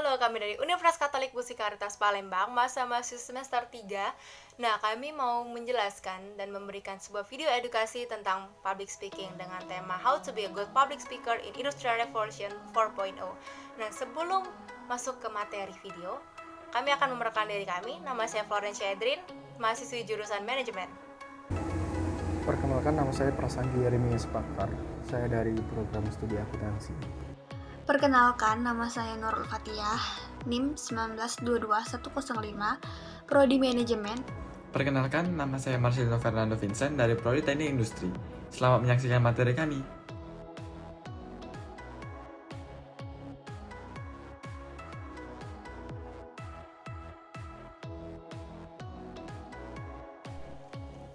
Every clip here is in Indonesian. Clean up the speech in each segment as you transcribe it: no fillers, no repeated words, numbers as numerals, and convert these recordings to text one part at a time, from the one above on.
Halo, kami dari Universitas Katolik Musikaritas Palembang, masa-masa semester 3. Nah, kami mau menjelaskan dan memberikan sebuah video edukasi tentang public speaking dengan tema How to be a good public speaker in Industrial Revolution 4.0. Nah, sebelum masuk ke materi video, kami akan memperkenalkan diri kami. Nama saya Florencia Edrin, mahasiswi jurusan manajemen. Perkenalkan, nama saya Prasanggi Yeremias Pakar. Saya dari program studi akuntansi. Perkenalkan, nama saya Nurul Fatiyah, NIM 1922105, Prodi Manajemen. Perkenalkan, nama saya Marcelino Fernando Vincent dari Prodi Teknik Industri. Selamat menyaksikan materi kami.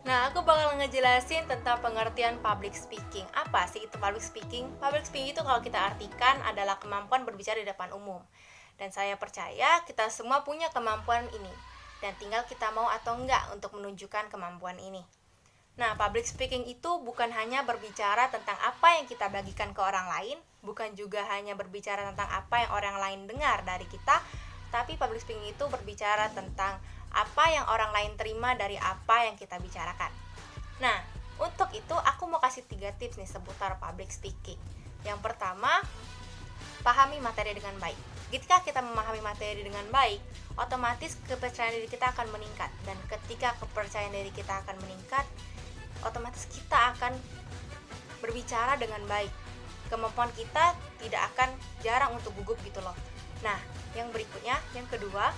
Nah, aku bakal ngejelasin tentang pengertian public speaking. Apa sih itu public speaking? Public speaking itu kalau kita artikan adalah kemampuan berbicara di depan umum. Dan saya percaya kita semua punya kemampuan ini. Dan tinggal kita mau atau enggak untuk menunjukkan kemampuan ini. Nah, public speaking itu bukan hanya berbicara tentang apa yang kita bagikan ke orang lain, bukan juga hanya berbicara tentang apa yang orang lain dengar dari kita, tapi public speaking itu berbicara tentang apa yang orang lain terima dari apa yang kita bicarakan. Nah, untuk itu aku mau kasih 3 tips nih seputar public speaking. Yang pertama, pahami materi dengan baik. Ketika kita memahami materi dengan baik, otomatis kepercayaan diri kita akan meningkat. Dan ketika kepercayaan diri kita akan meningkat, otomatis kita akan berbicara dengan baik. Kemampuan kita tidak akan jarang untuk gugup gitu loh. Nah, yang berikutnya, yang kedua,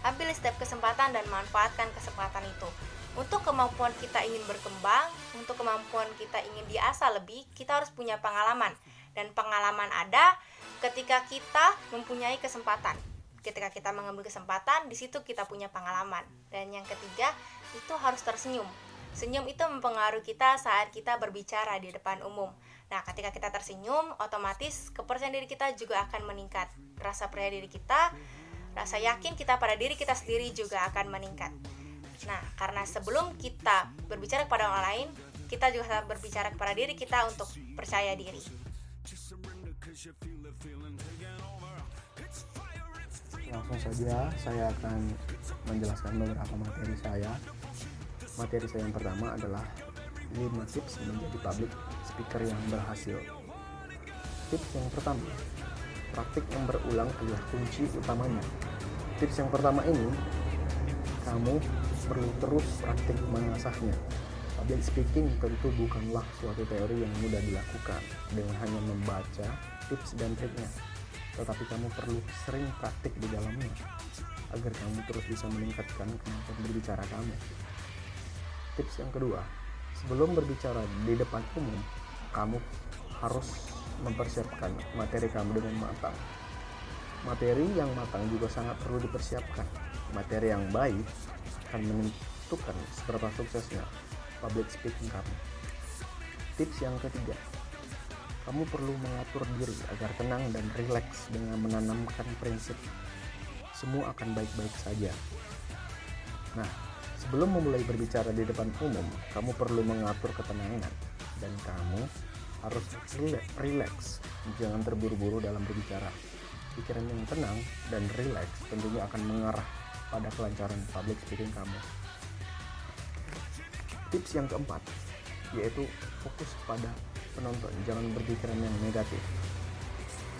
ambil setiap kesempatan dan manfaatkan kesempatan itu. Untuk kemampuan kita ingin berkembang, untuk kemampuan kita ingin diasah lebih, kita harus punya pengalaman. Dan pengalaman ada ketika kita mempunyai kesempatan. Ketika kita mengambil kesempatan, di situ kita punya pengalaman. Dan yang ketiga, itu harus tersenyum. Senyum itu mempengaruhi kita saat kita berbicara di depan umum. Nah, ketika kita tersenyum, otomatis kepercayaan diri kita juga akan meningkat. Rasa percaya diri kita, rasa yakin kita pada diri kita sendiri juga akan meningkat. Nah, karena sebelum kita berbicara kepada orang lain, kita juga harus berbicara kepada diri kita untuk percaya diri. Langsung saja, saya akan menjelaskan beberapa materi saya. Materi saya yang pertama adalah 5 tips menjadi public speaker yang berhasil. Tips yang pertama, praktik yang berulang adalah kunci utamanya. Tips yang pertama ini, kamu perlu terus praktik mengasahnya. Public speaking tentu bukanlah suatu teori yang mudah dilakukan dengan hanya membaca tips dan triknya, tetapi kamu perlu sering praktik di dalamnya agar kamu terus bisa meningkatkan kemampuan berbicara kamu. Tips yang kedua, sebelum berbicara di depan umum, kamu harus mempersiapkan materi kamu dengan matang. Materi yang matang juga sangat perlu dipersiapkan. Materi yang baik akan menentukan seberapa suksesnya public speaking kamu. Tips yang ketiga, kamu perlu mengatur diri agar tenang dan rileks dengan menanamkan prinsip semua akan baik-baik saja. Nah, sebelum memulai berbicara di depan umum, kamu perlu mengatur ketenangan dan kamu harus rileks, jangan terburu-buru dalam berbicara. Pikiran yang tenang dan rileks tentunya akan mengarah pada kelancaran public speaking kamu. Tips yang keempat, yaitu fokus pada penonton, jangan berpikiran yang negatif.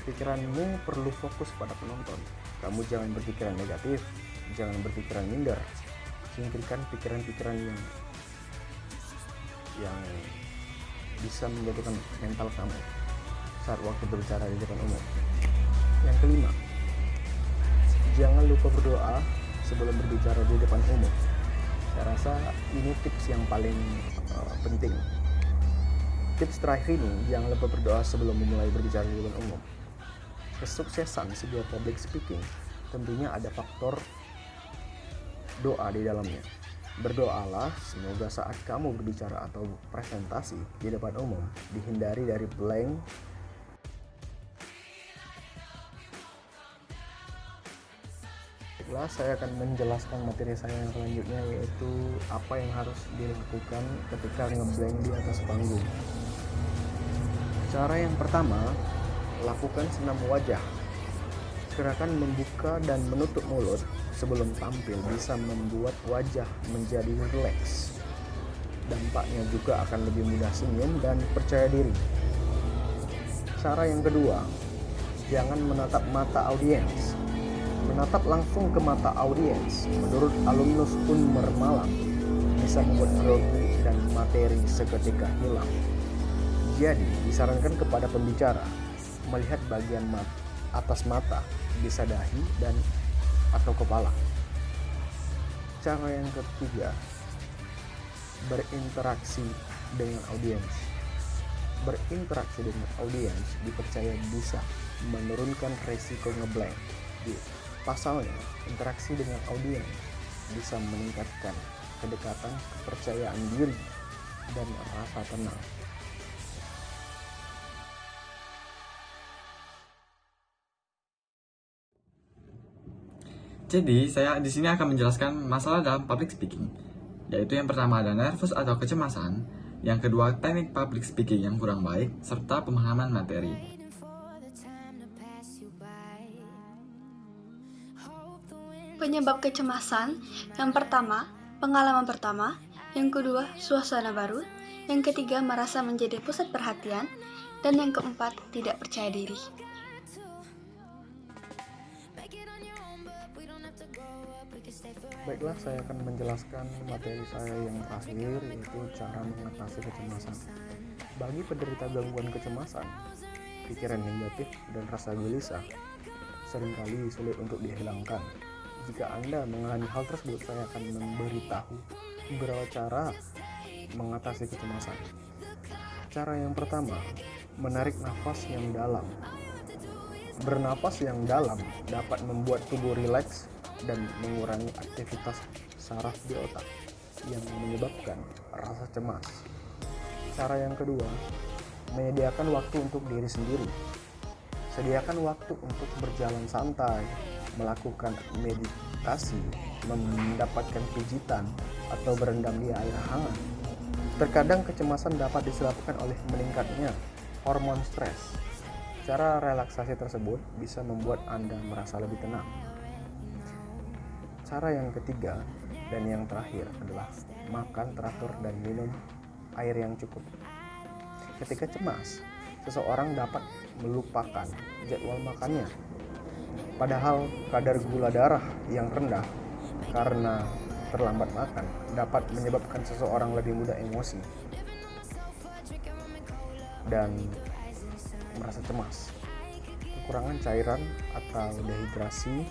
Pikiranmu perlu fokus pada penonton. Kamu jangan berpikiran negatif, jangan berpikiran minder. Singkirkan pikiran-pikiran yang bisa menjatuhkan mental kamu saat waktu berbicara di depan umum. Yang kelima, jangan lupa berdoa sebelum berbicara di depan umum. Saya rasa ini tips yang paling penting. Tips terakhir ini, jangan lupa berdoa sebelum memulai berbicara di depan umum. Kesuksesan sebuah public speaking tentunya ada faktor doa di dalamnya. Berdoalah semoga saat kamu berbicara atau presentasi di depan umum dihindari dari blank. Baiklah, saya akan menjelaskan materi saya yang selanjutnya, yaitu apa yang harus dilakukan ketika ngeblank di atas panggung. Cara yang pertama, lakukan senam wajah. Gerakan membuka dan menutup mulut sebelum tampil bisa membuat wajah menjadi rileks. Dampaknya juga akan lebih mudah senyum dan percaya diri. Cara yang kedua, jangan menatap mata audiens. Menatap langsung ke mata audiens, menurut alumnus Unmer Malang, bisa membuat grogi dan materi seketika hilang. Jadi, disarankan kepada pembicara melihat bagian atas mata, bisa dahi dan atau kepala. Cara yang ketiga, berinteraksi dengan audiens. Berinteraksi dengan audiens dipercaya bisa menurunkan resiko ngeblank. Pasalnya, interaksi dengan audiens bisa meningkatkan kedekatan, kepercayaan diri, dan rasa tenang. Jadi, saya di sini akan menjelaskan masalah dalam public speaking, yaitu yang pertama ada nervous atau kecemasan, yang kedua teknik public speaking yang kurang baik, serta pemahaman materi. Penyebab kecemasan, yang pertama, pengalaman pertama, yang kedua, suasana baru, yang ketiga, merasa menjadi pusat perhatian, dan yang keempat, tidak percaya diri. Baiklah, saya akan menjelaskan materi saya yang terakhir, yaitu cara mengatasi kecemasan. Bagi penderita gangguan kecemasan, pikiran negatif dan rasa gelisah seringkali sulit untuk dihilangkan. Jika Anda mengalami hal tersebut, saya akan memberitahu beberapa cara mengatasi kecemasan. Cara yang pertama, menarik nafas yang dalam. Bernapas yang dalam dapat membuat tubuh rileks dan mengurangi aktivitas saraf di otak yang menyebabkan rasa cemas. Cara yang kedua, menyediakan waktu untuk diri sendiri. Sediakan waktu untuk berjalan santai, melakukan meditasi, mendapatkan pijitan, atau berendam di air hangat. Terkadang kecemasan dapat disebabkan oleh meningkatnya hormon stres. Cara relaksasi tersebut bisa membuat Anda merasa lebih tenang. Cara yang ketiga dan yang terakhir adalah makan teratur dan minum air yang cukup. Ketika cemas, seseorang dapat melupakan jadwal makannya. Padahal kadar gula darah yang rendah karena terlambat makan dapat menyebabkan seseorang lebih mudah emosi dan merasa cemas. Kekurangan cairan atau dehidrasi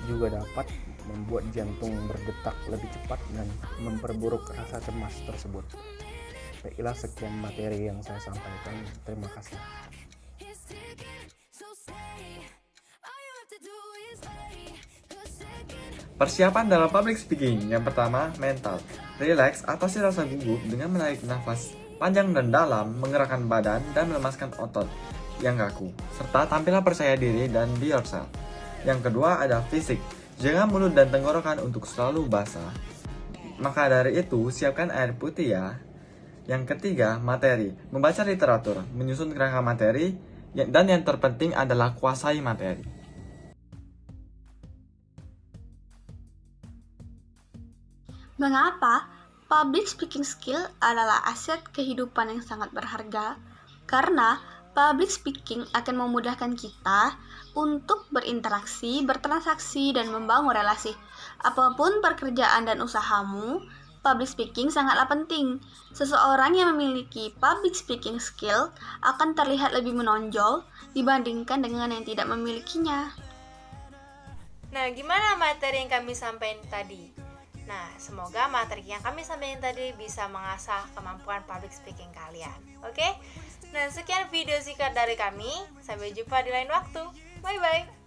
juga dapat membuat jantung berdetak lebih cepat dan memperburuk rasa cemas tersebut. Baiklah, sekian materi yang saya sampaikan. Terima kasih. Persiapan dalam public speaking. Yang pertama, mental. Relax, atasi rasa gugup dengan menarik nafas panjang dan dalam, menggerakkan badan, dan melemaskan otot yang kaku. Serta tampillah percaya diri dan be yourself. Yang kedua ada fisik. Jaga mulut dan tenggorokan untuk selalu basah. Maka dari itu, siapkan air putih ya. Yang ketiga, materi. Membaca literatur, menyusun kerangka materi, dan yang terpenting adalah kuasai materi. Mengapa public speaking skill adalah aset kehidupan yang sangat berharga? Karena public speaking akan memudahkan kita untuk berinteraksi, bertransaksi, dan membangun relasi. Apapun pekerjaan dan usahamu, public speaking sangatlah penting. Seseorang yang memiliki public speaking skill akan terlihat lebih menonjol dibandingkan dengan yang tidak memilikinya. Nah, gimana materi yang kami sampaikan tadi? Nah, semoga materi yang kami sampaikan tadi bisa mengasah kemampuan public speaking kalian. Oke? Nah, sekian video singkat dari kami. Sampai jumpa di lain waktu. Bye-bye.